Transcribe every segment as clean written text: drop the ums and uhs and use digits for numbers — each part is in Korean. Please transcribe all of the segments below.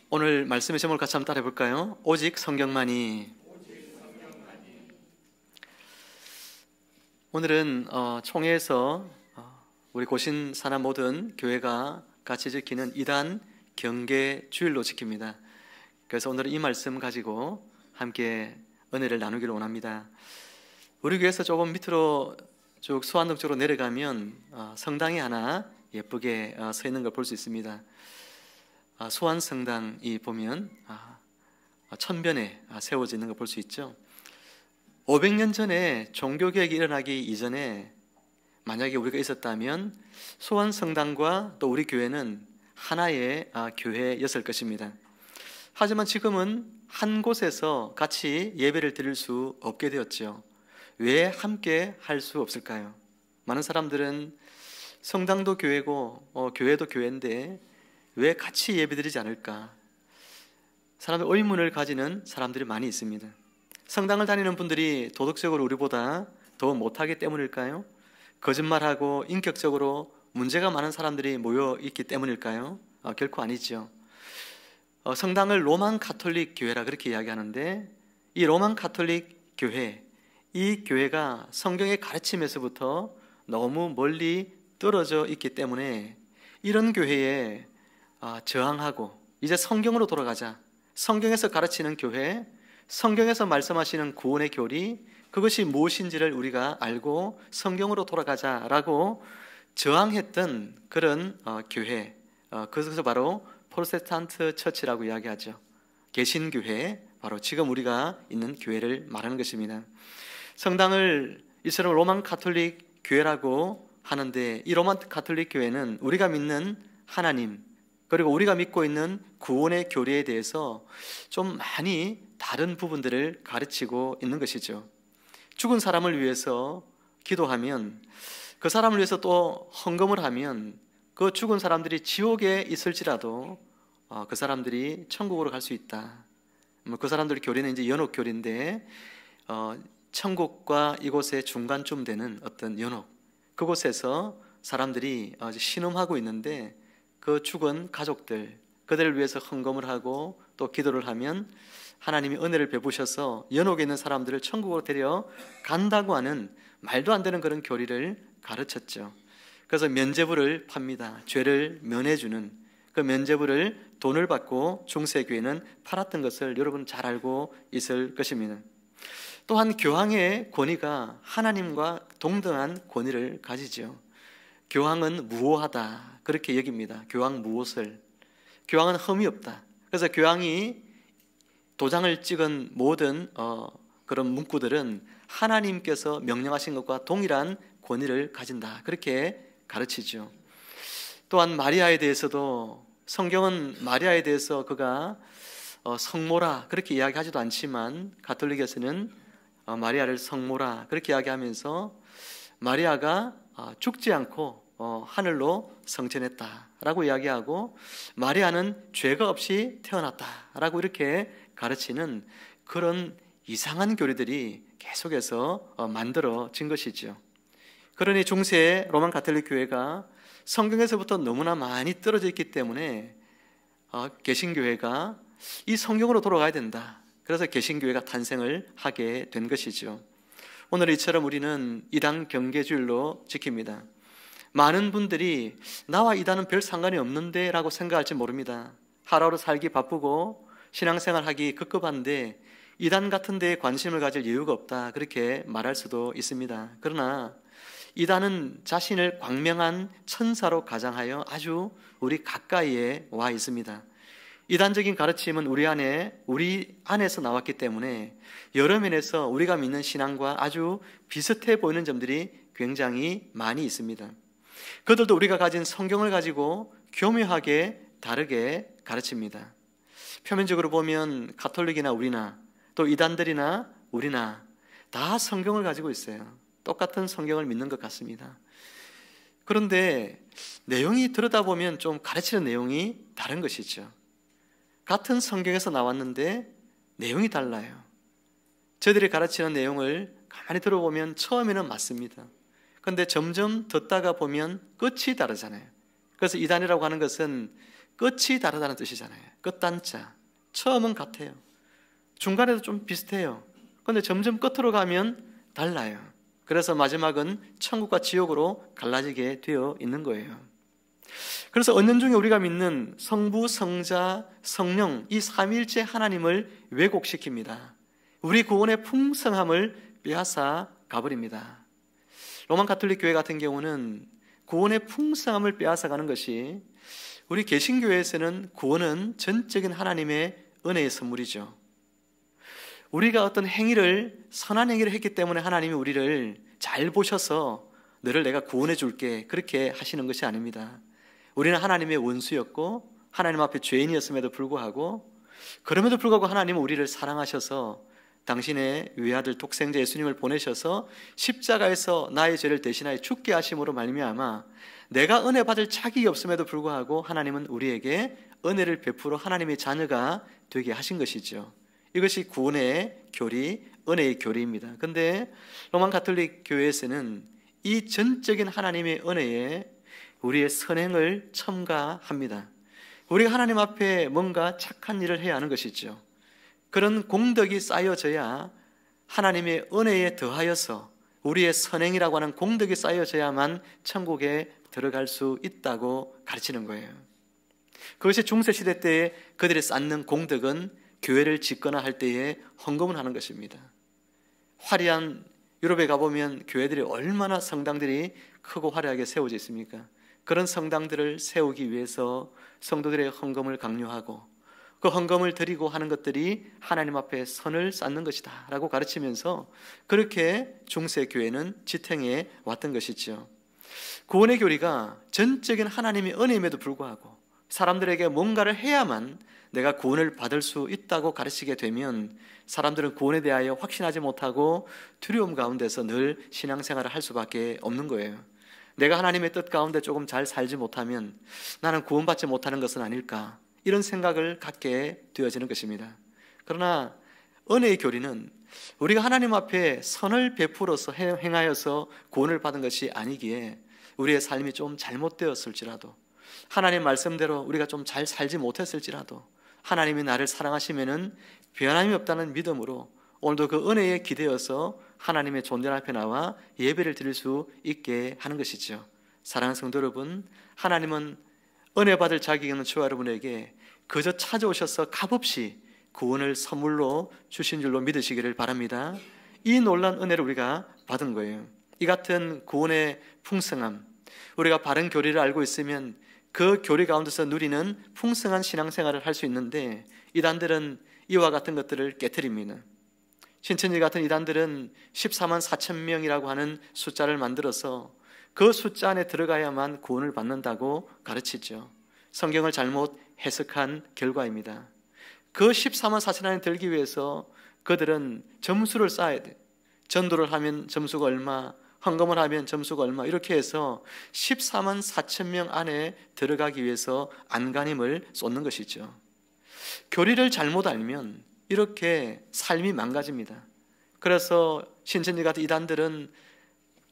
오늘 말씀의 제목을 같이 한번 따라해 볼까요? 오직 성경만이. 오늘은 총회에서 우리 고신 산하 모든 교회가 같이 지키는 이단 경계 주일로 지킵니다. 그래서 오늘은 이 말씀 가지고 함께 은혜를 나누기를 원합니다. 우리 교회에서 조금 밑으로 쭉 수안동 쪽으로 내려가면 성당이 하나 예쁘게 서 있는 걸 볼 수 있습니다. 소환성당이 보면 천변에 세워져 있는 걸 볼 수 있죠. 500년 전에 종교개혁이 일어나기 이전에 만약에 우리가 있었다면 소환성당과 또 우리 교회는 하나의 교회였을 것입니다. 하지만 지금은 한 곳에서 같이 예배를 드릴 수 없게 되었죠. 왜 함께 할 수 없을까요? 많은 사람들은 성당도 교회고 교회도 교회인데 왜 같이 예배드리지 않을까? 사람들 의문을 가지는 사람들이 많이 있습니다. 성당을 다니는 분들이 도덕적으로 우리보다 더 못하기 때문일까요? 거짓말하고 인격적으로 문제가 많은 사람들이 모여 있기 때문일까요? 결코 아니죠. 성당을 로만 가톨릭 교회라 그렇게 이야기하는데 이 로만 가톨릭 교회, 이 교회가 성경의 가르침에서부터 너무 멀리 떨어져 있기 때문에 이런 교회에 저항하고 이제 성경으로 돌아가자, 성경에서 가르치는 교회, 성경에서 말씀하시는 구원의 교리, 그것이 무엇인지를 우리가 알고 성경으로 돌아가자라고 저항했던 그런 교회, 그것을 바로 프로테스탄트 처치라고 이야기하죠. 개신교회, 바로 지금 우리가 있는 교회를 말하는 것입니다. 성당을 이처럼 로만 가톨릭 교회라고 하는데 이 로만 가톨릭 교회는 우리가 믿는 하나님 그리고 우리가 믿고 있는 구원의 교리에 대해서 좀 많이 다른 부분들을 가르치고 있는 것이죠. 죽은 사람을 위해서 기도하면, 그 사람을 위해서 또 헌금을 하면 그 죽은 사람들이 지옥에 있을지라도 그 사람들이 천국으로 갈 수 있다. 그 사람들의 교리는 이제 연옥 교리인데 천국과 이곳의 중간쯤 되는 어떤 연옥, 그곳에서 사람들이 신음하고 있는데 그 죽은 가족들, 그들을 위해서 헌금을 하고 또 기도를 하면 하나님이 은혜를 베푸셔서 연옥에 있는 사람들을 천국으로 데려간다고 하는 말도 안 되는 그런 교리를 가르쳤죠. 그래서 면죄부를 팝니다. 죄를 면해주는 그 면죄부를 돈을 받고 중세교회는 팔았던 것을 여러분 잘 알고 있을 것입니다. 또한 교황의 권위가 하나님과 동등한 권위를 가지죠. 교황은 무오하다 그렇게 여깁니다. 교황 무엇을? 교황은 흠이 없다. 그래서 교황이 도장을 찍은 모든 그런 문구들은 하나님께서 명령하신 것과 동일한 권위를 가진다 그렇게 가르치죠. 또한 마리아에 대해서도 성경은 마리아에 대해서 그가 성모라 그렇게 이야기하지도 않지만 가톨릭에서는 마리아를 성모라 그렇게 이야기하면서 마리아가 죽지 않고 하늘로 성천했다라고 이야기하고 마리아는 죄가 없이 태어났다라고 이렇게 가르치는 그런 이상한 교리들이 계속해서 만들어진 것이죠. 그러니 중세 로만 가톨릭 교회가 성경에서부터 너무나 많이 떨어져 있기 때문에 개신교회가 이 성경으로 돌아가야 된다. 그래서 개신교회가 탄생을 하게 된 것이죠. 오늘 이처럼 우리는 이단 경계주일로 지킵니다. 많은 분들이 나와 이단은 별 상관이 없는데 라고 생각할지 모릅니다. 하루하루 살기 바쁘고 신앙생활하기 급급한데 이단 같은 데에 관심을 가질 이유가 없다 그렇게 말할 수도 있습니다. 그러나 이단은 자신을 광명한 천사로 가장하여 아주 우리 가까이에 와 있습니다. 이단적인 가르침은 우리 안에서 나왔기 때문에 여러 면에서 우리가 믿는 신앙과 아주 비슷해 보이는 점들이 굉장히 많이 있습니다. 그들도 우리가 가진 성경을 가지고 교묘하게 다르게 가르칩니다. 표면적으로 보면 가톨릭이나 우리나 또 이단들이나 우리나 다 성경을 가지고 있어요. 똑같은 성경을 믿는 것 같습니다. 그런데 내용이 들여다보면 좀 가르치는 내용이 다른 것이죠. 같은 성경에서 나왔는데 내용이 달라요. 저들이 가르치는 내용을 가만히 들어보면 처음에는 맞습니다. 그런데 점점 듣다가 보면 끝이 다르잖아요. 그래서 이단이라고 하는 것은 끝이 다르다는 뜻이잖아요. 끝단자. 처음은 같아요. 중간에도 좀 비슷해요. 그런데 점점 끝으로 가면 달라요. 그래서 마지막은 천국과 지옥으로 갈라지게 되어 있는 거예요. 그래서 은연중에 우리가 믿는 성부, 성자, 성령 이 삼위일체 하나님을 왜곡시킵니다. 우리 구원의 풍성함을 빼앗아 가버립니다. 로만 가톨릭 교회 같은 경우는 구원의 풍성함을 빼앗아가는 것이, 우리 개신교회에서는 구원은 전적인 하나님의 은혜의 선물이죠. 우리가 어떤 행위를, 선한 행위를 했기 때문에 하나님이 우리를 잘 보셔서 너를 내가 구원해 줄게 그렇게 하시는 것이 아닙니다. 우리는 하나님의 원수였고 하나님 앞에 죄인이었음에도 불구하고, 그럼에도 불구하고 하나님은 우리를 사랑하셔서 당신의 외아들 독생자 예수님을 보내셔서 십자가에서 나의 죄를 대신하여 죽게 하심으로 말미암아 내가 은혜 받을 자격이 없음에도 불구하고 하나님은 우리에게 은혜를 베풀어 하나님의 자녀가 되게 하신 것이죠. 이것이 구원의 교리, 은혜의 교리입니다. 그런데 로만 가톨릭 교회에서는 이 전적인 하나님의 은혜에 우리의 선행을 첨가합니다. 우리가 하나님 앞에 뭔가 착한 일을 해야 하는 것이죠. 그런 공덕이 쌓여져야, 하나님의 은혜에 더하여서 우리의 선행이라고 하는 공덕이 쌓여져야만 천국에 들어갈 수 있다고 가르치는 거예요. 그것이 중세시대 때에 그들이 쌓는 공덕은 교회를 짓거나 할 때에 헌금을 하는 것입니다. 화려한 유럽에 가보면 교회들이 얼마나 성당들이 크고 화려하게 세워져 있습니까? 그런 성당들을 세우기 위해서 성도들의 헌금을 강요하고 그 헌금을 드리고 하는 것들이 하나님 앞에 선을 쌓는 것이다 라고 가르치면서 그렇게 중세교회는 지탱해 왔던 것이죠. 구원의 교리가 전적인 하나님의 은혜임에도 불구하고 사람들에게 뭔가를 해야만 내가 구원을 받을 수 있다고 가르치게 되면 사람들은 구원에 대하여 확신하지 못하고 두려움 가운데서 늘 신앙생활을 할 수밖에 없는 거예요. 내가 하나님의 뜻 가운데 조금 잘 살지 못하면 나는 구원받지 못하는 것은 아닐까, 이런 생각을 갖게 되어지는 것입니다. 그러나 은혜의 교리는 우리가 하나님 앞에 선을 베풀어서 행하여서 구원을 받은 것이 아니기에 우리의 삶이 좀 잘못되었을지라도, 하나님 말씀대로 우리가 좀 잘 살지 못했을지라도 하나님이 나를 사랑하시면은 변함이 없다는 믿음으로 오늘도 그 은혜에 기대어서 하나님의 존재 앞에 나와 예배를 드릴 수 있게 하는 것이죠. 사랑하는 성도 여러분, 하나님은 은혜 받을 자격이 있는 저와 여러분에게 그저 찾아오셔서 값없이 구원을 선물로 주신 줄로 믿으시기를 바랍니다. 이 놀라운 은혜를 우리가 받은 거예요. 이 같은 구원의 풍성함, 우리가 바른 교리를 알고 있으면 그 교리 가운데서 누리는 풍성한 신앙생활을 할 수 있는데, 이단들은 이와 같은 것들을 깨트립니다. 신천지 같은 이단들은 14만 4천 명이라고 하는 숫자를 만들어서 그 숫자 안에 들어가야만 구원을 받는다고 가르치죠. 성경을 잘못 해석한 결과입니다. 그 14만 4천 안에 들기 위해서 그들은 점수를 쌓아야 돼. 전도를 하면 점수가 얼마, 헌금을 하면 점수가 얼마, 이렇게 해서 14만 4천 명 안에 들어가기 위해서 안간힘을 쏟는 것이죠. 교리를 잘못 알면 이렇게 삶이 망가집니다. 그래서 신천지 같은 이단들은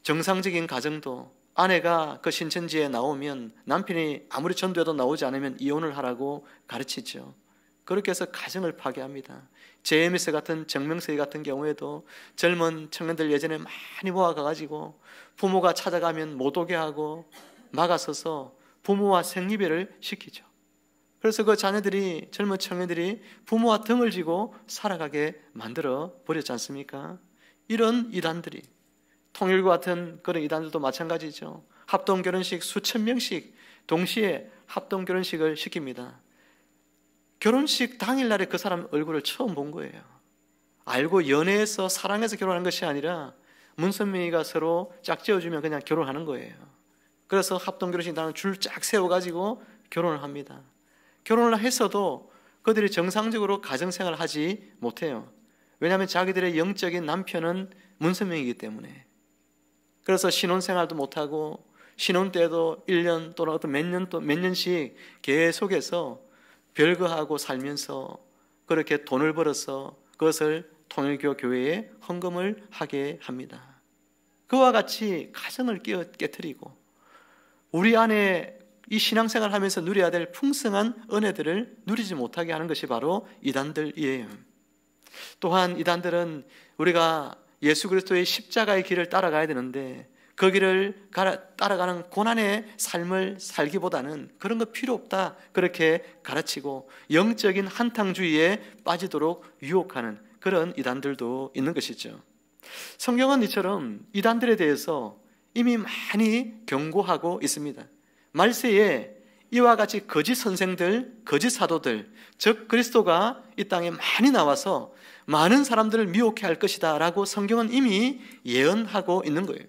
정상적인 가정도 아내가 그 신천지에 나오면 남편이 아무리 전도해도 나오지 않으면 이혼을 하라고 가르치죠. 그렇게 해서 가정을 파괴합니다. JMS 같은 정명세 같은 경우에도 젊은 청년들 예전에 많이 모아가가지고 부모가 찾아가면 못 오게 하고 막아서서 부모와 생리배를 시키죠. 그래서 그 자녀들이, 젊은 청년들이 부모와 등을 지고 살아가게 만들어 버렸지 않습니까? 이런 이단들이, 통일교 같은 그런 이단들도 마찬가지죠. 합동결혼식 수천 명씩 동시에 합동결혼식을 시킵니다. 결혼식 당일날에 그 사람 얼굴을 처음 본 거예요. 알고 연애해서 사랑해서 결혼한 것이 아니라 문선명이가 서로 짝지어주면 그냥 결혼하는 거예요. 그래서 합동결혼식 당일 줄 쫙 세워가지고 결혼을 합니다. 결혼을 했어도 그들이 정상적으로 가정생활을 하지 못해요. 왜냐하면 자기들의 영적인 남편은 문선명이기 때문에. 그래서 신혼생활도 못하고 신혼 때도 1년 또는 어떤 몇 년씩 계속해서 별거하고 살면서 그렇게 돈을 벌어서 그것을 통일교 교회에 헌금을 하게 합니다. 그와 같이 가정을 깨트리고 우리 안에 이 신앙생활을 하면서 누려야 될 풍성한 은혜들을 누리지 못하게 하는 것이 바로 이단들이에요. 또한 이단들은 우리가 예수 그리스도의 십자가의 길을 따라가야 되는데 그 길을 따라가는 고난의 삶을 살기보다는 그런 거 필요 없다 그렇게 가르치고 영적인 한탕주의에 빠지도록 유혹하는 그런 이단들도 있는 것이죠. 성경은 이처럼 이단들에 대해서 이미 많이 경고하고 있습니다. 말세에 이와 같이 거짓 선생들, 거짓 사도들, 즉 그리스도가 이 땅에 많이 나와서 많은 사람들을 미혹해 할 것이다 라고 성경은 이미 예언하고 있는 거예요.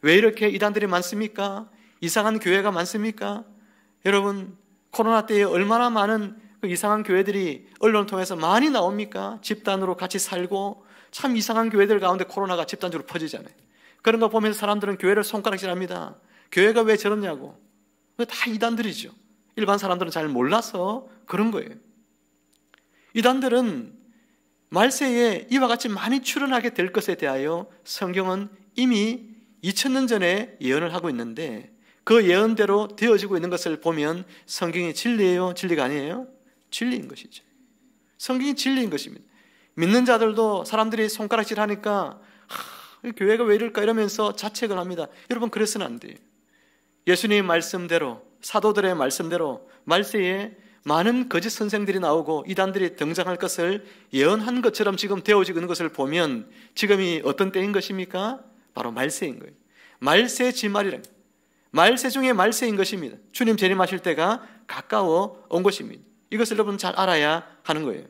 왜 이렇게 이단들이 많습니까? 이상한 교회가 많습니까? 여러분, 코로나 때에 얼마나 많은 그 이상한 교회들이 언론을 통해서 많이 나옵니까? 집단으로 같이 살고 참 이상한 교회들 가운데 코로나가 집단적으로 퍼지잖아요. 그런 거 보면서 사람들은 교회를 손가락질합니다. 교회가 왜 저러냐고. 다 이단들이죠. 일반 사람들은 잘 몰라서 그런 거예요. 이단들은 말세에 이와 같이 많이 출현하게 될 것에 대하여 성경은 이미 2000년 전에 예언을 하고 있는데 그 예언대로 되어지고 있는 것을 보면 성경이 진리예요? 진리가 아니에요? 진리인 것이죠. 성경이 진리인 것입니다. 믿는 자들도 사람들이 손가락질하니까 교회가 왜 이럴까 이러면서 자책을 합니다. 여러분, 그래서는 안 돼요. 예수님의 말씀대로, 사도들의 말씀대로 말세에 많은 거짓 선생들이 나오고 이단들이 등장할 것을 예언한 것처럼 지금 되어지고 있는 것을 보면 지금이 어떤 때인 것입니까? 바로 말세인 거예요. 말세 지말이란 거예요. 말세 중에 말세인 것입니다. 주님 재림하실 때가 가까워 온 것입니다. 이것을 여러분 잘 알아야 하는 거예요.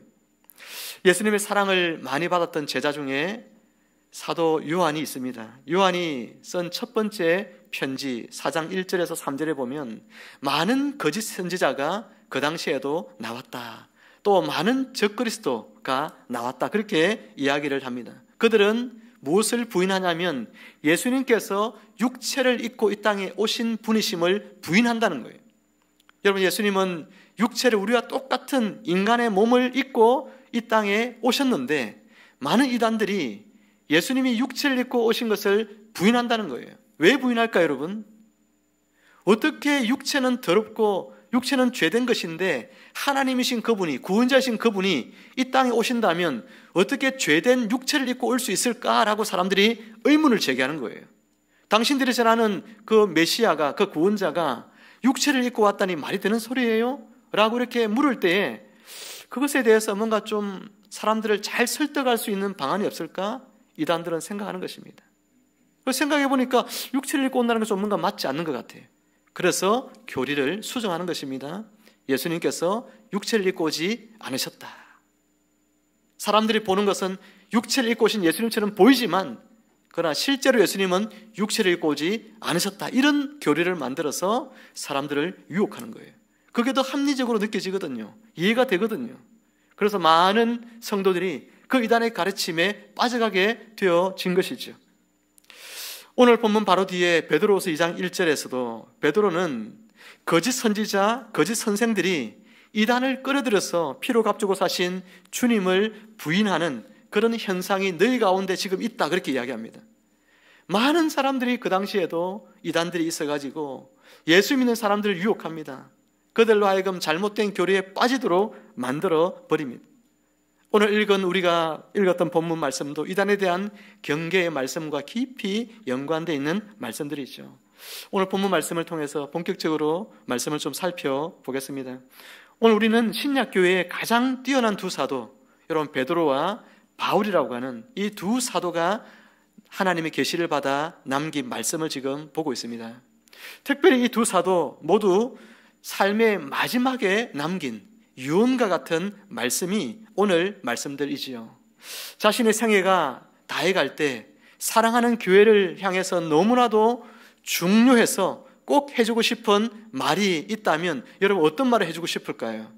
예수님의 사랑을 많이 받았던 제자 중에 사도 요한이 있습니다. 요한이 쓴 첫 번째 편지 4장 1절에서 3절에 보면 많은 거짓 선지자가 그 당시에도 나왔다. 또 많은 적그리스도가 나왔다. 그렇게 이야기를 합니다. 그들은 무엇을 부인하냐면 예수님께서 육체를 입고 이 땅에 오신 분이심을 부인한다는 거예요. 여러분, 예수님은 육체를 우리와 똑같은 인간의 몸을 입고 이 땅에 오셨는데 많은 이단들이 예수님이 육체를 입고 오신 것을 부인한다는 거예요. 왜 부인할까요, 여러분? 어떻게 육체는 더럽고 육체는 죄된 것인데 하나님이신 그분이, 구원자이신 그분이 이 땅에 오신다면 어떻게 죄된 육체를 입고 올 수 있을까라고 사람들이 의문을 제기하는 거예요. 당신들이 전하는 그 메시아가, 그 구원자가 육체를 입고 왔다니 말이 되는 소리예요? 라고 이렇게 물을 때에 그것에 대해서 뭔가 좀 사람들을 잘 설득할 수 있는 방안이 없을까? 이단들은 생각하는 것입니다. 생각해 보니까 육체를 입고 온다는 것은 뭔가 맞지 않는 것 같아요. 그래서 교리를 수정하는 것입니다. 예수님께서 육체를 입고 오지 않으셨다. 사람들이 보는 것은 육체를 입고 오신 예수님처럼 보이지만 그러나 실제로 예수님은 육체를 입고 오지 않으셨다. 이런 교리를 만들어서 사람들을 유혹하는 거예요. 그게 더 합리적으로 느껴지거든요. 이해가 되거든요. 그래서 많은 성도들이 그 이단의 가르침에 빠져가게 되어진 것이죠. 오늘 본문 바로 뒤에 베드로후서 2장 1절에서도 베드로는 거짓 선지자, 거짓 선생들이 이단을 끌어들여서 피로 값주고 사신 주님을 부인하는 그런 현상이 너희 가운데 지금 있다 그렇게 이야기합니다. 많은 사람들이 그 당시에도 이단들이 있어가지고 예수 믿는 사람들을 유혹합니다. 그들로 하여금 잘못된 교리에 빠지도록 만들어 버립니다. 오늘 우리가 읽었던 본문 말씀도 이단에 대한 경계의 말씀과 깊이 연관되어 있는 말씀들이죠. 오늘 본문 말씀을 통해서 본격적으로 말씀을 좀 살펴보겠습니다. 오늘 우리는 신약교회의 가장 뛰어난 두 사도, 여러분 베드로와 바울이라고 하는 이 두 사도가 하나님의 계시를 받아 남긴 말씀을 지금 보고 있습니다. 특별히 이 두 사도 모두 삶의 마지막에 남긴 유언과 같은 말씀이 오늘 말씀들이지요. 자신의 생애가 다해갈 때 사랑하는 교회를 향해서 너무나도 중요해서 꼭 해주고 싶은 말이 있다면 여러분 어떤 말을 해주고 싶을까요?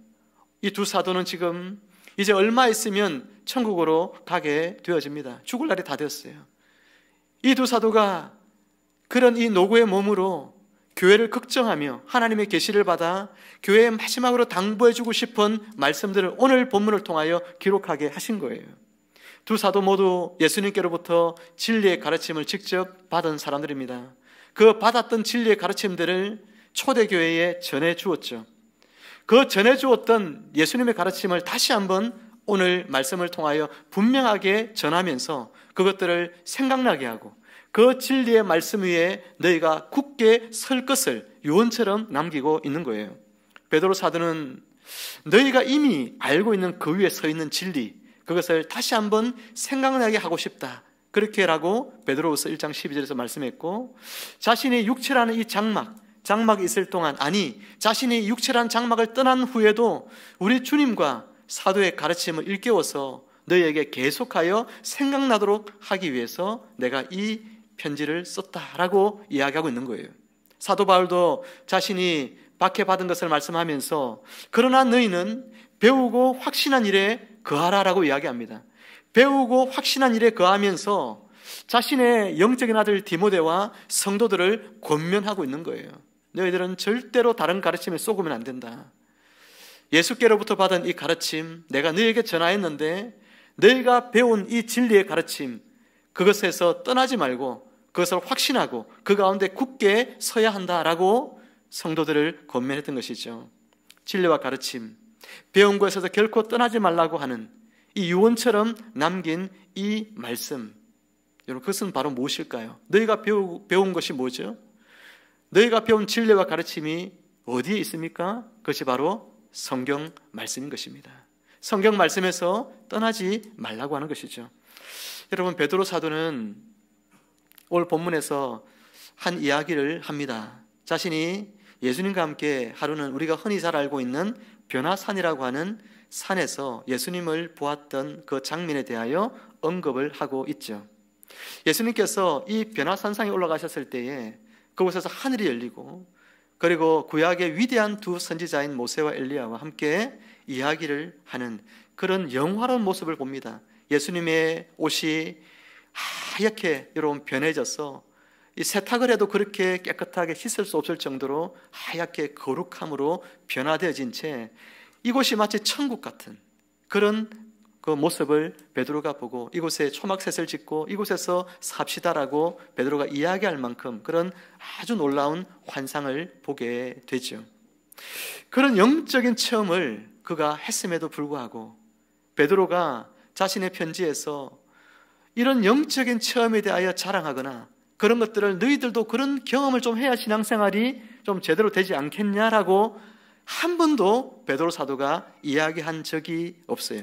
이 두 사도는 지금 이제 얼마 있으면 천국으로 가게 되어집니다. 죽을 날이 다 되었어요. 이 두 사도가 그런 이 노고의 몸으로 교회를 걱정하며 하나님의 계시를 받아 교회에 마지막으로 당부해주고 싶은 말씀들을 오늘 본문을 통하여 기록하게 하신 거예요. 두 사도 모두 예수님께로부터 진리의 가르침을 직접 받은 사람들입니다. 그 받았던 진리의 가르침들을 초대교회에 전해 주었죠. 그 전해 주었던 예수님의 가르침을 다시 한번 오늘 말씀을 통하여 분명하게 전하면서 그것들을 생각나게 하고 그 진리의 말씀 위에 너희가 굳게 설 것을 유언처럼 남기고 있는 거예요. 베드로 사도는 너희가 이미 알고 있는 그 위에 서 있는 진리, 그것을 다시 한번 생각나게 하고 싶다, 그렇게라고 베드로후서 1장 12절에서 말씀했고, 자신이 육체라는 이 장막이 있을 동안, 아니 자신이 육체라는 장막을 떠난 후에도 우리 주님과 사도의 가르침을 일깨워서 너희에게 계속하여 생각나도록 하기 위해서 내가 이 편지를 썼다라고 이야기하고 있는 거예요. 사도 바울도 자신이 박해받은 것을 말씀하면서 그러나 너희는 배우고 확신한 일에 거하라라고 이야기합니다. 배우고 확신한 일에 거하면서 자신의 영적인 아들 디모데와 성도들을 권면하고 있는 거예요. 너희들은 절대로 다른 가르침에 속으면 안 된다. 예수께로부터 받은 이 가르침 내가 너희에게 전하였는데 너희가 배운 이 진리의 가르침, 그것에서 떠나지 말고 그것을 확신하고 그 가운데 굳게 서야 한다라고 성도들을 권면했던 것이죠. 진리와 가르침, 배운 것에서 결코 떠나지 말라고 하는 이 유언처럼 남긴 이 말씀, 여러분 그것은 바로 무엇일까요? 너희가 배운 것이 뭐죠? 너희가 배운 진리와 가르침이 어디에 있습니까? 그것이 바로 성경 말씀인 것입니다. 성경 말씀에서 떠나지 말라고 하는 것이죠. 여러분 베드로 사도는 오늘 본문에서 한 이야기를 합니다. 자신이 예수님과 함께 하루는 우리가 흔히 잘 알고 있는 변화산이라고 하는 산에서 예수님을 보았던 그 장면에 대하여 언급을 하고 있죠. 예수님께서 이 변화산상에 올라가셨을 때에 그곳에서 하늘이 열리고 그리고 구약의 위대한 두 선지자인 모세와 엘리야와 함께 이야기를 하는 그런 영화로운 모습을 봅니다. 예수님의 옷이 하얗게 여러분 변해져서 이 세탁을 해도 그렇게 깨끗하게 씻을 수 없을 정도로 하얗게 거룩함으로 변화되어진 채 이곳이 마치 천국 같은 그런 그 모습을 베드로가 보고 이곳에 초막셋을 짓고 이곳에서 삽시다라고 베드로가 이야기할 만큼 그런 아주 놀라운 환상을 보게 되죠. 그런 영적인 체험을 그가 했음에도 불구하고 베드로가 자신의 편지에서 이런 영적인 체험에 대하여 자랑하거나 그런 것들을 너희들도 그런 경험을 좀 해야 신앙생활이 좀 제대로 되지 않겠냐라고 한 번도 베드로 사도가 이야기한 적이 없어요.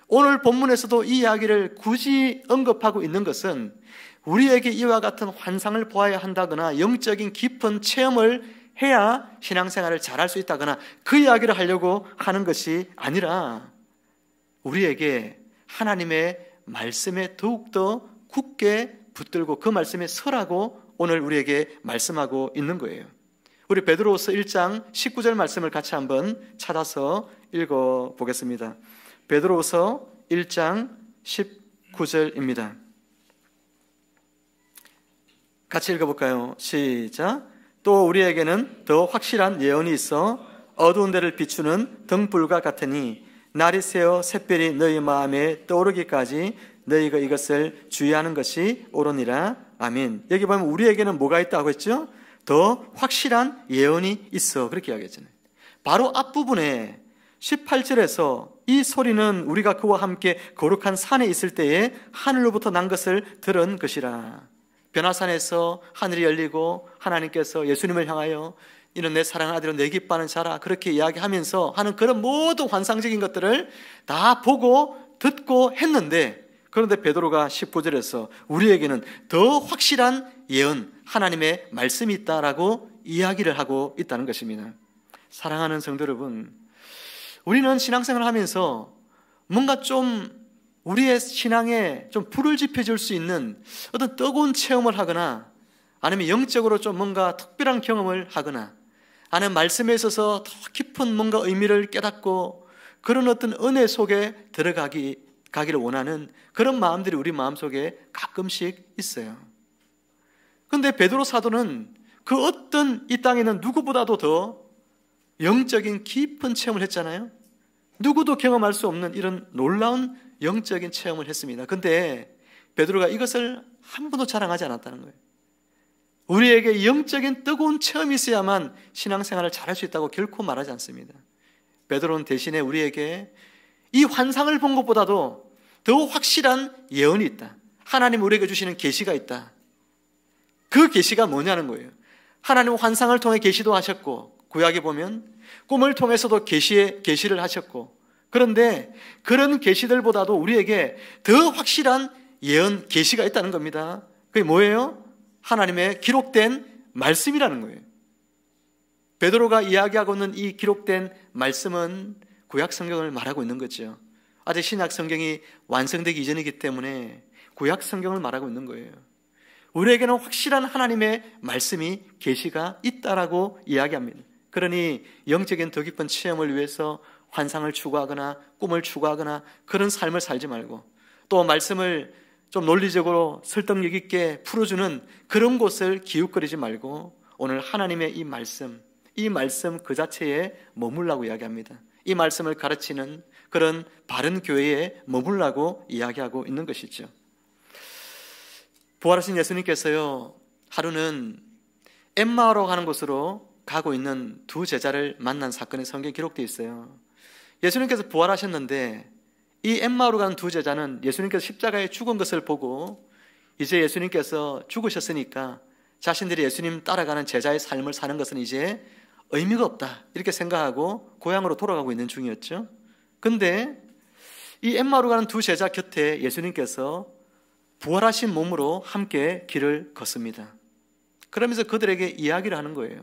오늘 본문에서도 이 이야기를 굳이 언급하고 있는 것은 우리에게 이와 같은 환상을 보아야 한다거나 영적인 깊은 체험을 해야 신앙생활을 잘할 수 있다거나 그 이야기를 하려고 하는 것이 아니라 우리에게 하나님의 말씀에 더욱더 굳게 붙들고 그 말씀에 서라고 오늘 우리에게 말씀하고 있는 거예요. 우리 베드로후서 1장 19절 말씀을 같이 한번 찾아서 읽어보겠습니다. 베드로후서 1장 19절입니다. 같이 읽어볼까요? 시작. 또 우리에게는 더 확실한 예언이 있어 어두운 데를 비추는 등불과 같으니 날이 새어 샛별이 너희 마음에 떠오르기까지 너희가 이것을 주의하는 것이 옳으니라. 아멘. 여기 보면 우리에게는 뭐가 있다고 했죠? 더 확실한 예언이 있어, 그렇게 이야기했잖아요. 바로 앞부분에 18절에서 이 소리는 우리가 그와 함께 거룩한 산에 있을 때에 하늘로부터 난 것을 들은 것이라. 변화산에서 하늘이 열리고 하나님께서 예수님을 향하여 이는 내 사랑하는 아들은 내 기뻐하는 자라 그렇게 이야기하면서 하는 그런 모든 환상적인 것들을 다 보고 듣고 했는데, 그런데 베드로가 19절에서 우리에게는 더 확실한 예언, 하나님의 말씀이 있다라고 이야기를 하고 있다는 것입니다. 사랑하는 성도 여러분, 우리는 신앙생활을 하면서 뭔가 좀 우리의 신앙에 좀 불을 지펴줄 수 있는 어떤 뜨거운 체험을 하거나 아니면 영적으로 좀 뭔가 특별한 경험을 하거나 아니면 말씀에 있어서 더 깊은 뭔가 의미를 깨닫고 그런 어떤 은혜 속에 가기를 원하는 그런 마음들이 우리 마음속에 가끔씩 있어요. 그런데 베드로 사도는 그 어떤 이 땅에 있는 누구보다도 더 영적인 깊은 체험을 했잖아요. 누구도 경험할 수 없는 이런 놀라운 영적인 체험을 했습니다. 그런데 베드로가 이것을 한 번도 자랑하지 않았다는 거예요. 우리에게 영적인 뜨거운 체험이 있어야만 신앙생활을 잘할 수 있다고 결코 말하지 않습니다. 베드로는 대신에 우리에게 이 환상을 본 것보다도 더 확실한 예언이 있다. 하나님 우리에게 주시는 계시가 있다. 그 계시가 뭐냐는 거예요. 하나님은 환상을 통해 계시도 하셨고, 구약에 보면 꿈을 통해서도 계시를 하셨고, 그런데 그런 계시들보다도 우리에게 더 확실한 예언, 계시가 있다는 겁니다. 그게 뭐예요? 하나님의 기록된 말씀이라는 거예요. 베드로가 이야기하고 있는 이 기록된 말씀은 구약 성경을 말하고 있는 거죠. 아직 신약 성경이 완성되기 이전이기 때문에 구약 성경을 말하고 있는 거예요. 우리에게는 확실한 하나님의 말씀이 계시가 있다라고 이야기합니다. 그러니 영적인 더 깊은 체험을 위해서 환상을 추구하거나 꿈을 추구하거나 그런 삶을 살지 말고, 또 말씀을 좀 논리적으로 설득력 있게 풀어주는 그런 곳을 기웃거리지 말고 오늘 하나님의 이 말씀 그 자체에 머물라고 이야기합니다. 이 말씀을 가르치는 그런 바른 교회에 머물라고 이야기하고 있는 것이죠. 부활하신 예수님께서요, 하루는 엠마오로 가는 곳으로 가고 있는 두 제자를 만난 사건이 성경에 기록되어 있어요. 예수님께서 부활하셨는데 이 엠마오로 가는 두 제자는 예수님께서 십자가에 죽은 것을 보고 이제 예수님께서 죽으셨으니까 자신들이 예수님 따라가는 제자의 삶을 사는 것은 이제 의미가 없다 이렇게 생각하고 고향으로 돌아가고 있는 중이었죠. 근데 이 엠마오로 가는 두 제자 곁에 예수님께서 부활하신 몸으로 함께 길을 걷습니다. 그러면서 그들에게 이야기를 하는 거예요.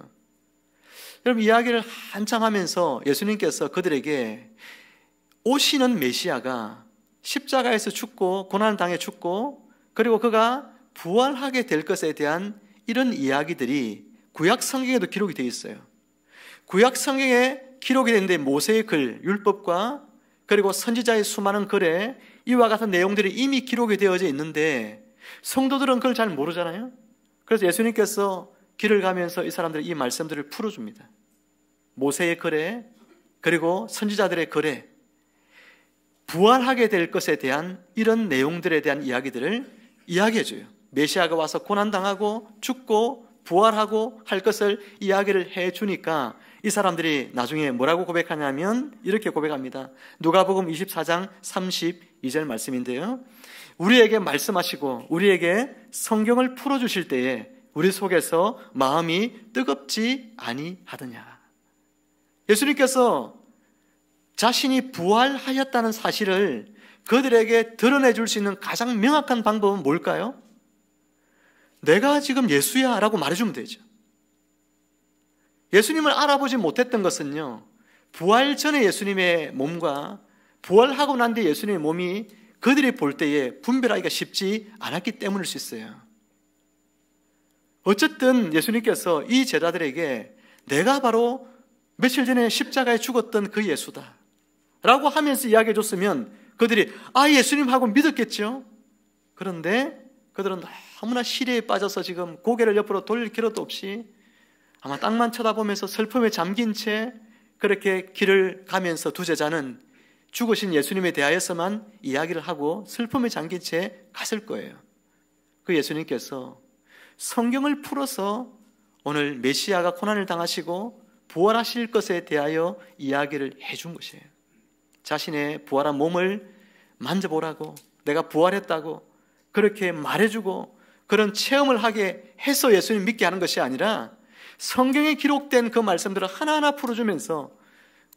여러분, 이야기를 한참 하면서 예수님께서 그들에게 오시는 메시아가 십자가에서 죽고 고난을 당해 죽고 그리고 그가 부활하게 될 것에 대한 이런 이야기들이 구약 성경에도 기록이 되어 있어요. 구약 성경에 기록이 되는데 모세의 글, 율법과 그리고 선지자의 수많은 글에 이와 같은 내용들이 이미 기록이 되어져 있는데 성도들은 그걸 잘 모르잖아요. 그래서 예수님께서 길을 가면서 이 사람들이 이 말씀들을 풀어줍니다. 모세의 글에 그리고 선지자들의 글에 부활하게 될 것에 대한 이런 내용들에 대한 이야기들을 이야기해줘요. 메시아가 와서 고난당하고 죽고 부활하고 할 것을 이야기를 해주니까 이 사람들이 나중에 뭐라고 고백하냐면 이렇게 고백합니다. 누가복음 24장 32절 말씀인데요, 우리에게 말씀하시고 우리에게 성경을 풀어주실 때에 우리 속에서 마음이 뜨겁지 아니하더냐. 예수님께서 자신이 부활하였다는 사실을 그들에게 드러내줄 수 있는 가장 명확한 방법은 뭘까요? 내가 지금 예수야 라고 말해주면 되죠. 예수님을 알아보지 못했던 것은요, 부활 전에 예수님의 몸과 부활하고 난 뒤에 예수님의 몸이 그들이 볼 때에 분별하기가 쉽지 않았기 때문일 수 있어요. 어쨌든 예수님께서 이 제자들에게 내가 바로 며칠 전에 십자가에 죽었던 그 예수다 라고 하면서 이야기해 줬으면 그들이 예수님하고 믿었겠죠. 그런데 그들은 너무나 시리에 빠져서 지금 고개를 옆으로 돌릴 필요도 없이 아마 땅만 쳐다보면서 슬픔에 잠긴 채 그렇게 길을 가면서 두 제자는 죽으신 예수님에 대하여서만 이야기를 하고 슬픔에 잠긴 채 갔을 거예요. 그 예수님께서 성경을 풀어서 오늘 메시아가 고난을 당하시고 부활하실 것에 대하여 이야기를 해준 것이에요. 자신의 부활한 몸을 만져보라고, 내가 부활했다고 그렇게 말해주고 그런 체험을 하게 해서 예수님 믿게 하는 것이 아니라 성경에 기록된 그 말씀들을 하나하나 풀어주면서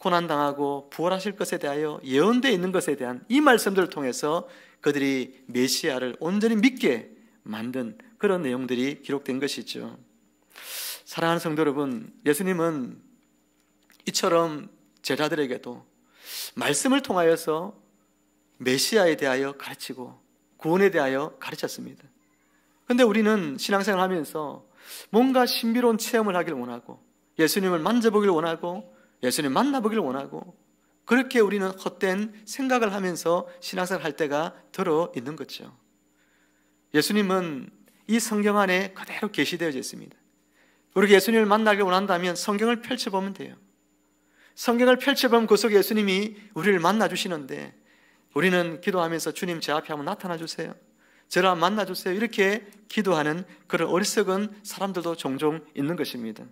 고난당하고 부활하실 것에 대하여 예언되어 있는 것에 대한 이 말씀들을 통해서 그들이 메시아를 온전히 믿게 만든 그런 내용들이 기록된 것이죠. 사랑하는 성도 여러분, 예수님은 이처럼 제자들에게도 말씀을 통하여서 메시아에 대하여 가르치고 구원에 대하여 가르쳤습니다. 그런데 우리는 신앙생활을 하면서 뭔가 신비로운 체험을 하길 원하고 예수님을 만져보길 원하고 예수님 만나보길 원하고 그렇게 우리는 헛된 생각을 하면서 신앙생활을 할 때가 들어 있는 거죠. 예수님은 이 성경 안에 그대로 계시되어져 있습니다. 우리가 예수님을 만나길 원한다면 성경을 펼쳐보면 돼요. 성경을 펼쳐보면 그 속에 예수님이 우리를 만나주시는데 우리는 기도하면서 주님 제 앞에 한번 나타나 주세요. 저를 한번 만나주세요. 이렇게 기도하는 그런 어리석은 사람들도 종종 있는 것입니다.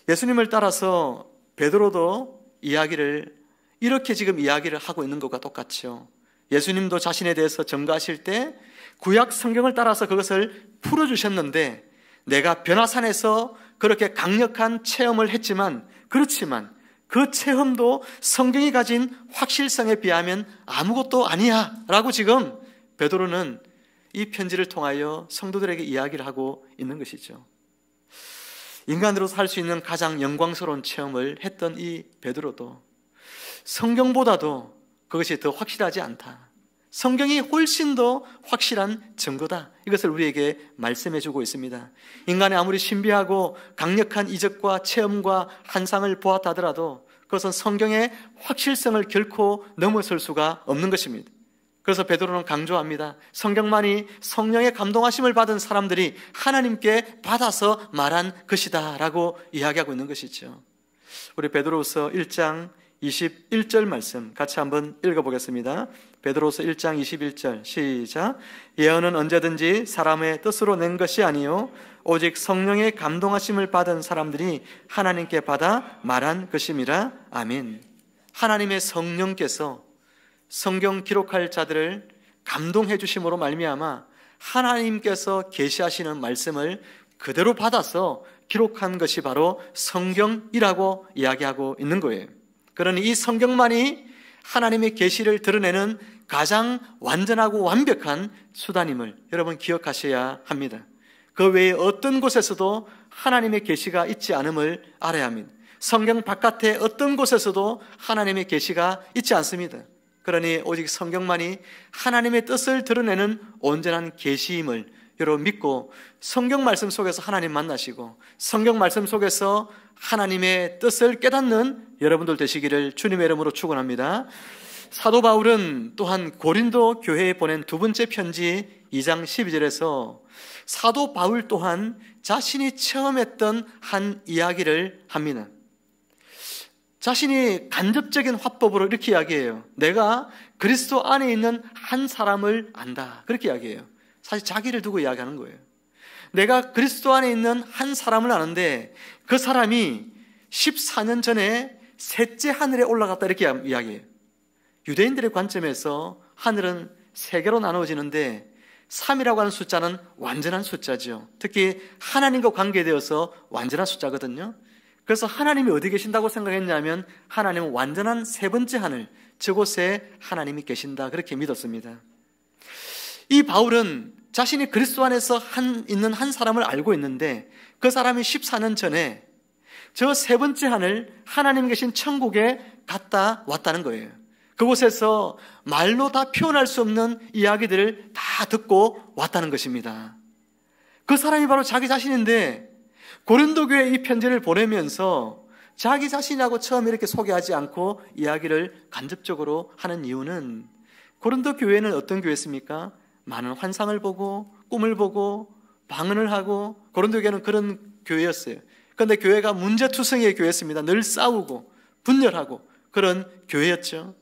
예수님을 따라서 베드로도 이렇게 지금 이야기를 하고 있는 것과 똑같죠. 예수님도 자신에 대해서 증거하실 때 구약 성경을 따라서 그것을 풀어주셨는데, 내가 변화산에서 그렇게 강력한 체험을 했지만, 그렇지만 그 체험도 성경이 가진 확실성에 비하면 아무것도 아니야 라고 지금 베드로는 이 편지를 통하여 성도들에게 이야기를 하고 있는 것이죠. 인간으로서 할 수 있는 가장 영광스러운 체험을 했던 이 베드로도 성경보다도 그것이 더 확실하지 않다, 성경이 훨씬 더 확실한 증거다, 이것을 우리에게 말씀해 주고 있습니다. 인간이 아무리 신비하고 강력한 이적과 체험과 환상을 보았다 하더라도 그것은 성경의 확실성을 결코 넘어설 수가 없는 것입니다. 그래서 베드로는 강조합니다. 성경만이 성령의 감동하심을 받은 사람들이 하나님께 받아서 말한 것이다 라고 이야기하고 있는 것이죠. 우리 베드로후서 1장 21절 말씀 같이 한번 읽어보겠습니다. 베드로후서 1장 21절 시작. 예언은 언제든지 사람의 뜻으로 낸 것이 아니요 오직 성령의 감동하심을 받은 사람들이 하나님께 받아 말한 것임이라. 아멘. 하나님의 성령께서 성경 기록할 자들을 감동해 주심으로 말미암아 하나님께서 계시하시는 말씀을 그대로 받아서 기록한 것이 바로 성경이라고 이야기하고 있는 거예요. 그러니 이 성경만이 하나님의 계시를 드러내는 가장 완전하고 완벽한 수단임을 여러분 기억하셔야 합니다. 그 외에 어떤 곳에서도 하나님의 계시가 있지 않음을 알아야 합니다. 성경 바깥에 어떤 곳에서도 하나님의 계시가 있지 않습니다. 그러니 오직 성경만이 하나님의 뜻을 드러내는 온전한 계시임을 여러분 믿고 성경 말씀 속에서 하나님 만나시고 성경 말씀 속에서 하나님의 뜻을 깨닫는 여러분들 되시기를 주님의 이름으로 축원합니다. 사도 바울은 또한 고린도 교회에 보낸 두 번째 편지 2장 12절에서 사도 바울 또한 자신이 체험했던 한 이야기를 합니다. 자신이 간접적인 화법으로 이렇게 이야기해요. 내가 그리스도 안에 있는 한 사람을 안다, 그렇게 이야기해요. 사실 자기를 두고 이야기하는 거예요. 내가 그리스도 안에 있는 한 사람을 아는데 그 사람이 14년 전에 셋째 하늘에 올라갔다, 이렇게 이야기해요. 유대인들의 관점에서 하늘은 세 개로 나누어지는데 3이라고 하는 숫자는 완전한 숫자죠. 특히 하나님과 관계되어서 완전한 숫자거든요. 그래서 하나님이 어디 계신다고 생각했냐면 하나님은 완전한 세 번째 하늘, 저곳에 하나님이 계신다, 그렇게 믿었습니다. 이 바울은 자신이 그리스도 안에서 있는 한 사람을 알고 있는데 그 사람이 14년 전에 저 세 번째 하늘, 하나님 계신 천국에 갔다 왔다는 거예요. 그곳에서 말로 다 표현할 수 없는 이야기들을 다 듣고 왔다는 것입니다. 그 사람이 바로 자기 자신인데 고린도 교회에 이 편지를 보내면서 자기 자신이라고 처음에 이렇게 소개하지 않고 이야기를 간접적으로 하는 이유는, 고린도 교회는 어떤 교회였습니까? 많은 환상을 보고 꿈을 보고 방언을 하고, 고린도 교회는 그런 교회였어요. 그런데 교회가 문제투성이의 교회였습니다. 늘 싸우고 분열하고 그런 교회였죠.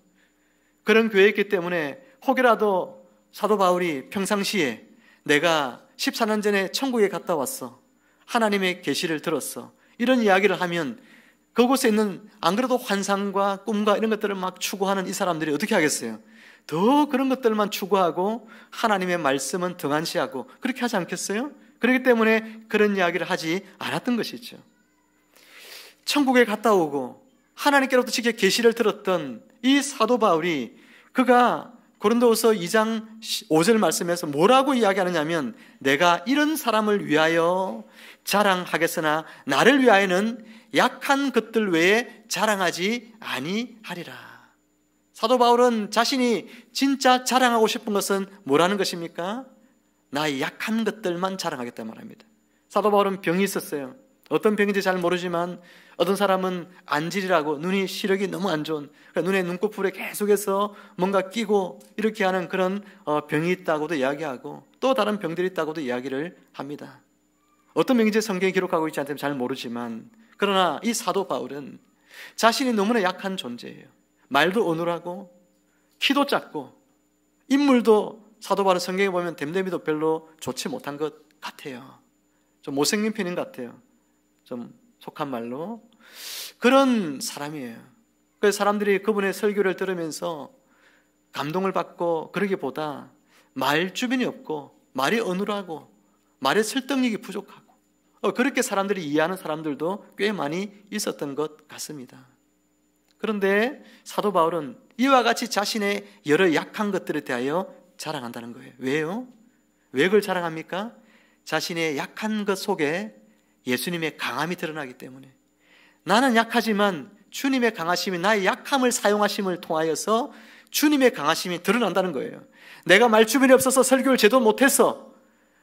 그런 교회였기 때문에 혹여라도 사도 바울이 평상시에 내가 14년 전에 천국에 갔다 왔어, 하나님의 계시를 들었어, 이런 이야기를 하면 그곳에 있는 안 그래도 환상과 꿈과 이런 것들을 막 추구하는 이 사람들이 어떻게 하겠어요? 더 그런 것들만 추구하고 하나님의 말씀은 등한시하고 그렇게 하지 않겠어요? 그렇기 때문에 그런 이야기를 하지 않았던 것이죠. 천국에 갔다 오고 하나님께로부터 직접 계시를 들었던 이 사도 바울이, 그가 고린도후서 2장 5절 말씀에서 뭐라고 이야기하느냐면 내가 이런 사람을 위하여 자랑하겠으나 나를 위하여는 약한 것들 외에 자랑하지 아니하리라. 사도 바울은 자신이 진짜 자랑하고 싶은 것은 뭐라는 것입니까? 나의 약한 것들만 자랑하겠다 말합니다. 사도 바울은 병이 있었어요. 어떤 병인지 잘 모르지만 어떤 사람은 안질이라고, 눈이 시력이 너무 안 좋은, 그러니까 눈에 눈꺼풀에 계속해서 뭔가 끼고 이렇게 하는 그런 병이 있다고도 이야기하고, 또 다른 병들이 있다고도 이야기를 합니다. 어떤 병인지 성경에 기록하고 있지 않다면 잘 모르지만, 그러나 이 사도 바울은 자신이 너무나 약한 존재예요. 말도 어눌하고 키도 작고 인물도 사도 바울 성경에 보면 댐댐이도 별로 좋지 못한 것 같아요. 좀 못생긴 편인 것 같아요. 좀 속한 말로. 그런 사람이에요. 그래서 사람들이 그분의 설교를 들으면서 감동을 받고 그러기보다 말 주변이 없고 말이 어눌하고 말의 설득력이 부족하고 그렇게 사람들이 이해하는 사람들도 꽤 많이 있었던 것 같습니다. 그런데 사도 바울은 이와 같이 자신의 여러 약한 것들에 대하여 자랑한다는 거예요. 왜요? 왜 그걸 자랑합니까? 자신의 약한 것 속에 예수님의 강함이 드러나기 때문에. 나는 약하지만 주님의 강하심이 나의 약함을 사용하심을 통하여서 주님의 강하심이 드러난다는 거예요. 내가 말주변이 없어서 설교를 제대로 못해서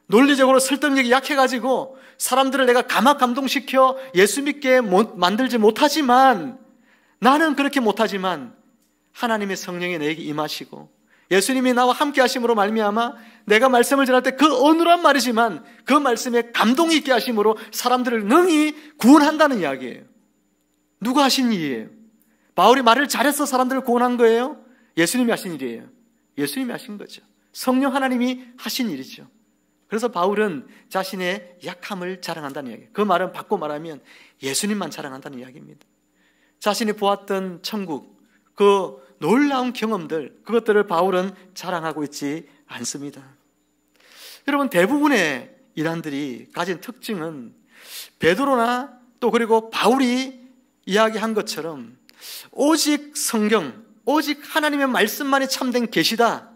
논리적으로 설득력이 약해가지고 사람들을 내가 감동시켜 예수 믿게 만들지 못하지만, 나는 그렇게 못하지만 하나님의 성령이 내게 임하시고 예수님이 나와 함께 하심으로 말미암아 내가 말씀을 전할 때 그 어눌한 말이지만 그 말씀에 감동이 있게 하심으로 사람들을 능히 구원한다는 이야기예요. 누가 하신 일이에요? 바울이 말을 잘해서 사람들을 구원한 거예요? 예수님이 하신 일이에요. 예수님이 하신 거죠. 성령 하나님이 하신 일이죠. 그래서 바울은 자신의 약함을 자랑한다는 이야기예요. 그 말은 바꿔 말하면 예수님만 자랑한다는 이야기입니다. 자신이 보았던 천국, 그 놀라운 경험들, 그것들을 바울은 자랑하고 있지 않습니다. 여러분, 대부분의 이단들이 가진 특징은 베드로나 또 그리고 바울이 이야기한 것처럼 오직 성경, 오직 하나님의 말씀만이 참된 계시다,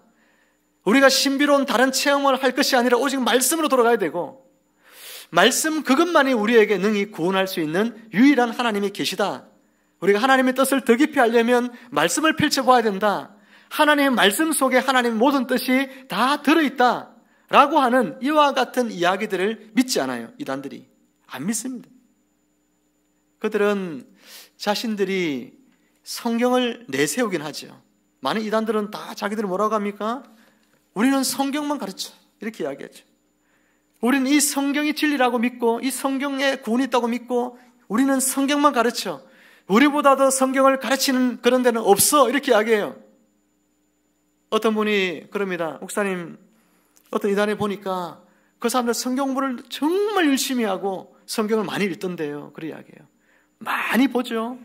우리가 신비로운 다른 체험을 할 것이 아니라 오직 말씀으로 돌아가야 되고 말씀 그것만이 우리에게 능히 구원할 수 있는 유일한 하나님의 계시다, 우리가 하나님의 뜻을 더 깊이 알려면 말씀을 펼쳐봐야 된다, 하나님의 말씀 속에 하나님의 모든 뜻이 다 들어있다 라고 하는 이와 같은 이야기들을 믿지 않아요. 이단들이 안 믿습니다. 그들은 자신들이 성경을 내세우긴 하죠. 많은 이단들은 다 자기들이 뭐라고 합니까? 우리는 성경만 가르쳐, 이렇게 이야기하죠. 우리는 이 성경이 진리라고 믿고 이 성경에 구원이 있다고 믿고 우리는 성경만 가르쳐, 우리보다 더 성경을 가르치는 그런 데는 없어, 이렇게 이야기해요. 어떤 분이 그럽니다. 목사님, 어떤 이단에 보니까 그 사람들 성경 공부를 정말 열심히 하고 성경을 많이 읽던데요. 그런 이야기해요. 많이 보죠.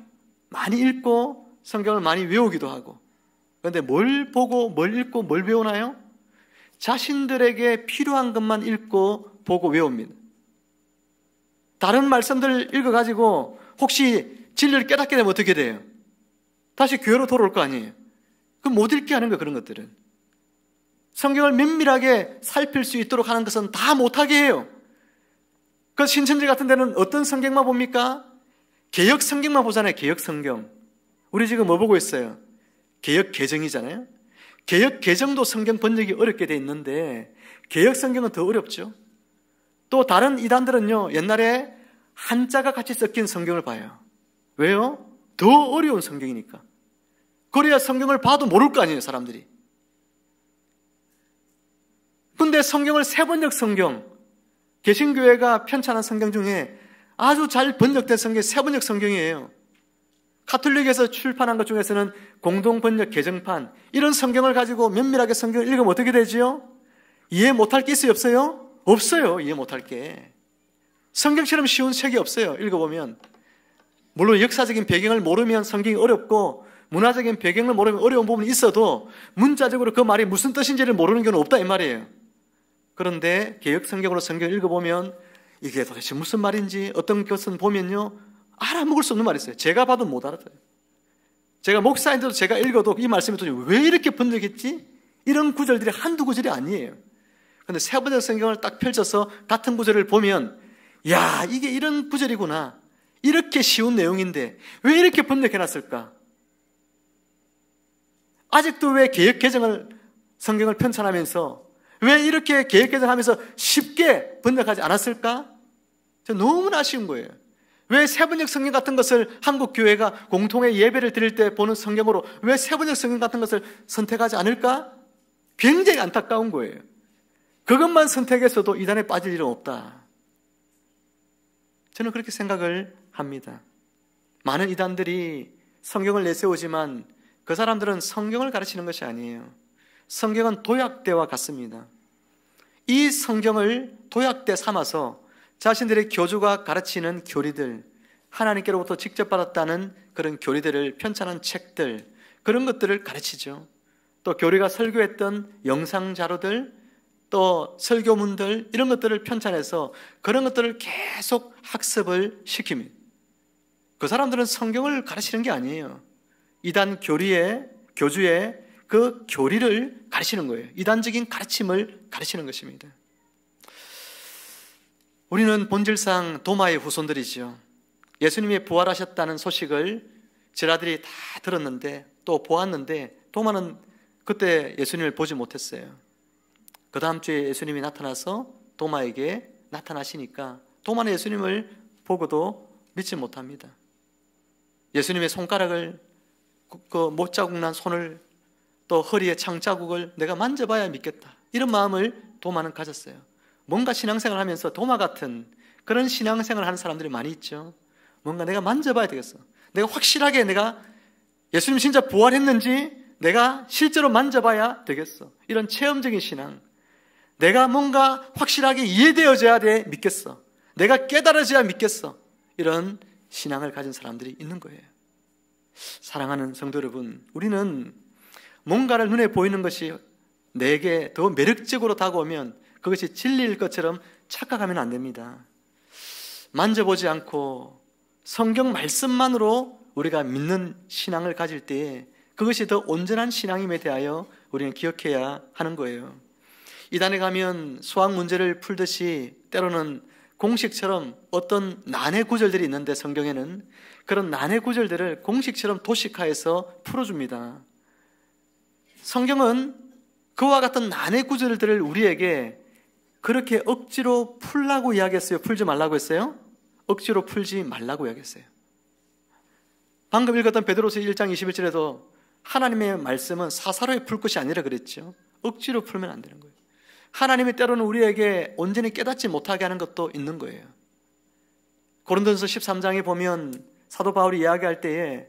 많이 읽고 성경을 많이 외우기도 하고. 그런데 뭘 보고 뭘 읽고 뭘 배우나요? 자신들에게 필요한 것만 읽고 보고 외웁니다. 다른 말씀들 읽어가지고 혹시 진리를 깨닫게 되면 어떻게 돼요? 다시 교회로 돌아올 거 아니에요. 그럼 못 읽게 하는 거예요. 그런 것들은 성경을 면밀하게 살필 수 있도록 하는 것은 다 못하게 해요. 그 신천지 같은 데는 어떤 성경만 봅니까? 개역 성경만 보잖아요. 개역 성경. 우리 지금 뭐 보고 있어요? 개역 개정이잖아요. 개역 개정도 성경 번역이 어렵게 돼 있는데 개역 성경은 더 어렵죠. 또 다른 이단들은요, 옛날에 한자가 같이 섞인 성경을 봐요. 왜요? 더 어려운 성경이니까. 그래야 성경을 봐도 모를 거 아니에요, 사람들이. 근데 성경을 세번역 성경, 개신교회가 편찬한 성경 중에 아주 잘 번역된 성경이 세번역 성경이에요. 가톨릭에서 출판한 것 중에서는 공동번역 개정판, 이런 성경을 가지고 면밀하게 성경을 읽으면 어떻게 되지요? 이해 못할 게 있어요, 없어요? 없어요, 이해 못할 게. 성경처럼 쉬운 책이 없어요, 읽어보면. 물론 역사적인 배경을 모르면 성경이 어렵고 문화적인 배경을 모르면 어려운 부분이 있어도 문자적으로 그 말이 무슨 뜻인지를 모르는 경우는 없다, 이 말이에요. 그런데 개역 성경으로 성경을 읽어보면 이게 도대체 무슨 말인지, 어떤 것은 보면요, 알아먹을 수 없는 말이 있어요. 제가 봐도 못 알아들어요. 제가 목사인데도 제가 읽어도 이 말씀이 도대체 왜 이렇게 번역했지? 이런 구절들이 한두 구절이 아니에요. 그런데 세번역 성경을 딱 펼쳐서 같은 구절을 보면, 야, 이게 이런 구절이구나, 이렇게 쉬운 내용인데 왜 이렇게 번역해놨을까? 아직도 왜 개역 개정을 성경을 편찬하면서 왜 이렇게 개역 개정하면서 쉽게 번역하지 않았을까? 저 너무나 아쉬운 거예요. 왜 세번역 성경 같은 것을 한국 교회가 공통의 예배를 드릴 때 보는 성경으로 왜 세번역 성경 같은 것을 선택하지 않을까? 굉장히 안타까운 거예요. 그것만 선택해서도 이단에 빠질 일은 없다. 저는 그렇게 생각을 합니다. 많은 이단들이 성경을 내세우지만 그 사람들은 성경을 가르치는 것이 아니에요. 성경은 도약대와 같습니다. 이 성경을 도약대 삼아서 자신들의 교주가 가르치는 교리들, 하나님께로부터 직접 받았다는 그런 교리들을 편찬한 책들, 그런 것들을 가르치죠. 또 교리가 설교했던 영상 자료들, 또 설교문들, 이런 것들을 편찬해서 그런 것들을 계속 학습을 시킵니다. 그 사람들은 성경을 가르치는 게 아니에요. 이단 교주의 그 교리를 가르치는 거예요. 이단적인 가르침을 가르치는 것입니다. 우리는 본질상 도마의 후손들이죠. 예수님이 부활하셨다는 소식을 제자들이 다 들었는데 또 보았는데 도마는 그때 예수님을 보지 못했어요. 그 다음 주에 예수님이 나타나서 도마에게 나타나시니까 도마는 예수님을 보고도 믿지 못합니다. 예수님의 손가락을, 그 못자국 난 손을, 또 허리에 창자국을 내가 만져봐야 믿겠다, 이런 마음을 도마는 가졌어요. 뭔가 신앙생활을 하면서 도마 같은 그런 신앙생활을 하는 사람들이 많이 있죠. 뭔가 내가 만져봐야 되겠어, 내가 확실하게 내가 예수님 진짜 부활했는지 내가 실제로 만져봐야 되겠어, 이런 체험적인 신앙. 내가 뭔가 확실하게 이해되어져야 돼 믿겠어, 내가 깨달아져야 믿겠어, 이런 신앙을 가진 사람들이 있는 거예요. 사랑하는 성도 여러분, 우리는 뭔가를 눈에 보이는 것이 내게 더 매력적으로 다가오면 그것이 진리일 것처럼 착각하면 안 됩니다. 만져보지 않고 성경 말씀만으로 우리가 믿는 신앙을 가질 때에 그것이 더 온전한 신앙임에 대하여 우리는 기억해야 하는 거예요. 이단에 가면 수학 문제를 풀듯이 때로는 공식처럼 어떤 난해 구절들이 있는데 성경에는 그런 난해 구절들을 공식처럼 도식화해서 풀어줍니다. 성경은 그와 같은 난해 구절들을 우리에게 그렇게 억지로 풀라고 이야기했어요? 풀지 말라고 했어요? 억지로 풀지 말라고 이야기했어요. 방금 읽었던 베드로서 1장 21절에도 하나님의 말씀은 사사로이 풀 것이 아니라 그랬죠. 억지로 풀면 안 되는 거예요. 하나님이 때로는 우리에게 온전히 깨닫지 못하게 하는 것도 있는 거예요. 고린도전서 13장에 보면 사도 바울이 이야기할 때에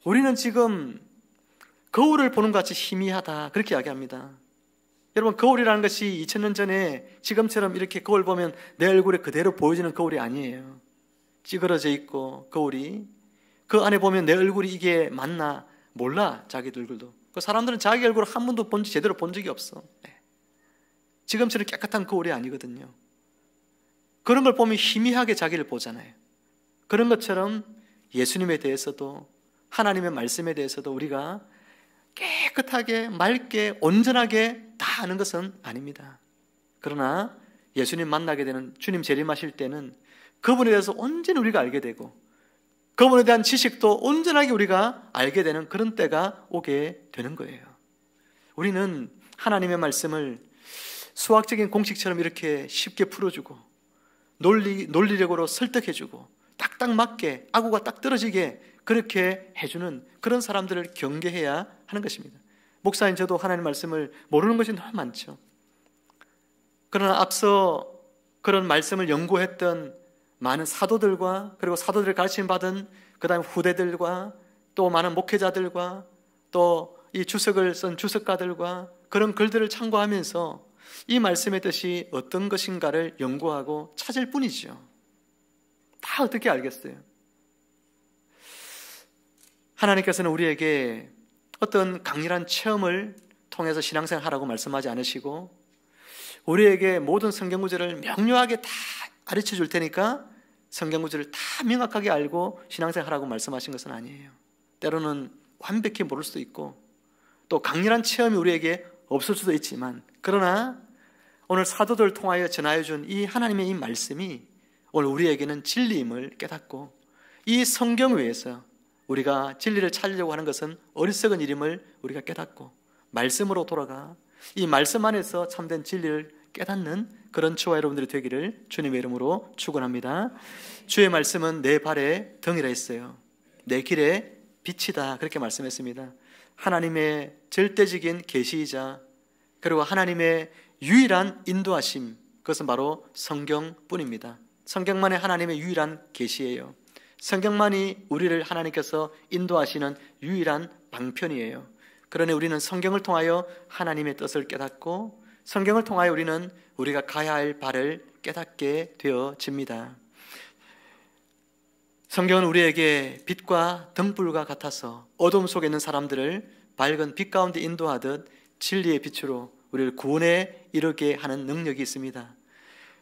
우리는 지금 거울을 보는 것 같이 희미하다, 그렇게 이야기합니다. 여러분, 거울이라는 것이 2000년 전에 지금처럼 이렇게 거울 보면 내 얼굴에 그대로 보여지는 거울이 아니에요. 찌그러져 있고 거울이 그 안에 보면 내 얼굴이 이게 맞나 몰라, 자기들 얼굴도. 그 사람들은 자기 얼굴을 한 번도 제대로 본 적이 없어. 지금처럼 깨끗한 거울이 아니거든요. 그런 걸 보면 희미하게 자기를 보잖아요. 그런 것처럼 예수님에 대해서도 하나님의 말씀에 대해서도 우리가 깨끗하게 맑게 온전하게 다 아는 것은 아닙니다. 그러나 예수님 만나게 되는, 주님 재림하실 때는 그분에 대해서 온전히 우리가 알게 되고 그분에 대한 지식도 온전하게 우리가 알게 되는 그런 때가 오게 되는 거예요. 우리는 하나님의 말씀을 수학적인 공식처럼 이렇게 쉽게 풀어주고 논리력으로 설득해주고 딱딱 맞게 아구가 딱 떨어지게 그렇게 해주는 그런 사람들을 경계해야 하는 것입니다. 목사인 저도 하나님 말씀을 모르는 것이 너무 많죠. 그러나 앞서 그런 말씀을 연구했던 많은 사도들과 그리고 사도들을 가르침받은 그 다음 후대들과 또 많은 목회자들과 또 이 주석을 쓴 주석가들과 그런 글들을 참고하면서 이 말씀의 뜻이 어떤 것인가를 연구하고 찾을 뿐이죠. 다 어떻게 알겠어요? 하나님께서는 우리에게 어떤 강렬한 체험을 통해서 신앙생활 하라고 말씀하지 않으시고 우리에게 모든 성경 구절을 명료하게 다 가르쳐 줄 테니까 성경 구절을 다 명확하게 알고 신앙생활 하라고 말씀하신 것은 아니에요. 때로는 완벽히 모를 수도 있고 또 강렬한 체험이 우리에게 없을 수도 있지만 그러나 오늘 사도들을 통하여 전하여 준 이 하나님의 이 말씀이 오늘 우리에게는 진리임을 깨닫고 이 성경 외에서 우리가 진리를 찾으려고 하는 것은 어리석은 일임을 우리가 깨닫고 말씀으로 돌아가 이 말씀 안에서 참된 진리를 깨닫는 그런 저와 여러분들이 되기를 주님의 이름으로 축원합니다. 주의 말씀은 내 발의 등이라 했어요. 내 길의 빛이다, 그렇게 말씀했습니다. 하나님의 절대적인 계시이자 그리고 하나님의 유일한 인도하심, 그것은 바로 성경뿐입니다. 성경만이 하나님의 유일한 계시예요. 성경만이 우리를 하나님께서 인도하시는 유일한 방편이에요. 그러니 우리는 성경을 통하여 하나님의 뜻을 깨닫고 성경을 통하여 우리는 우리가 가야 할 바를 깨닫게 되어집니다. 성경은 우리에게 빛과 등불과 같아서 어둠 속에 있는 사람들을 밝은 빛 가운데 인도하듯 진리의 빛으로 우리를 구원에 이르게 하는 능력이 있습니다.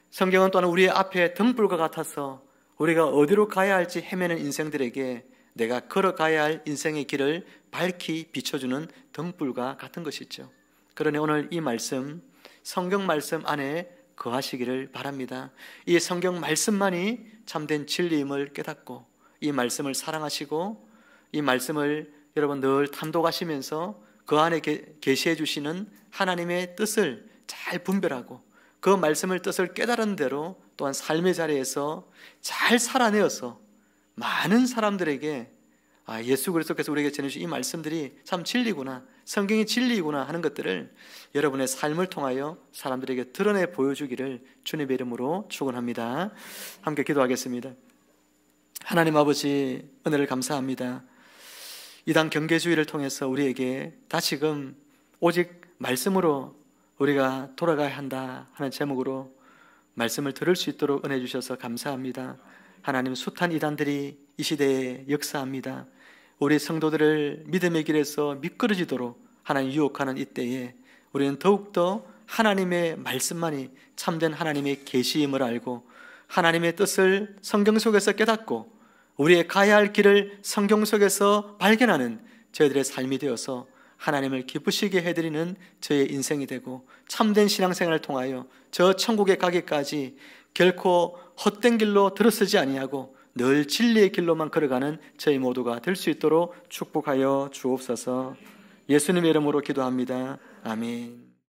성경은 또한 우리의 앞에 등불과 같아서 우리가 어디로 가야 할지 헤매는 인생들에게 내가 걸어가야 할 인생의 길을 밝히 비춰주는 등불과 같은 것이죠. 그러니 오늘 이 말씀, 성경 말씀 안에 거하시기를 바랍니다. 이 성경 말씀만이 참된 진리임을 깨닫고 이 말씀을 사랑하시고 이 말씀을 여러분 늘 탐독하시면서 그 안에 계시해 주시는 하나님의 뜻을 잘 분별하고 그 말씀을 뜻을 깨달은 대로 또한 삶의 자리에서 잘 살아내어서 많은 사람들에게 예수 그리스도께서 우리에게 전해주신 이 말씀들이 참 진리구나, 성경이 진리이구나 하는 것들을 여러분의 삶을 통하여 사람들에게 드러내 보여주기를 주님의 이름으로 축원합니다. 함께 기도하겠습니다. 하나님 아버지, 은혜를 감사합니다. 이단 경계주의를 통해서 우리에게 다시금 오직 말씀으로 우리가 돌아가야 한다 하는 제목으로 말씀을 들을 수 있도록 은혜 주셔서 감사합니다. 하나님, 숱한 이단들이 이 시대에 역사합니다. 우리 성도들을 믿음의 길에서 미끄러지도록 하나님 유혹하는 이때에 우리는 더욱더 하나님의 말씀만이 참된 하나님의 계시임을 알고 하나님의 뜻을 성경 속에서 깨닫고 우리의 가야 할 길을 성경 속에서 발견하는 저희들의 삶이 되어서 하나님을 기쁘시게 해드리는 저의 인생이 되고 참된 신앙생활을 통하여 저 천국에 가기까지 결코 헛된 길로 들어서지 아니하고 늘 진리의 길로만 걸어가는 저희 모두가 될 수 있도록 축복하여 주옵소서. 예수님의 이름으로 기도합니다. 아멘.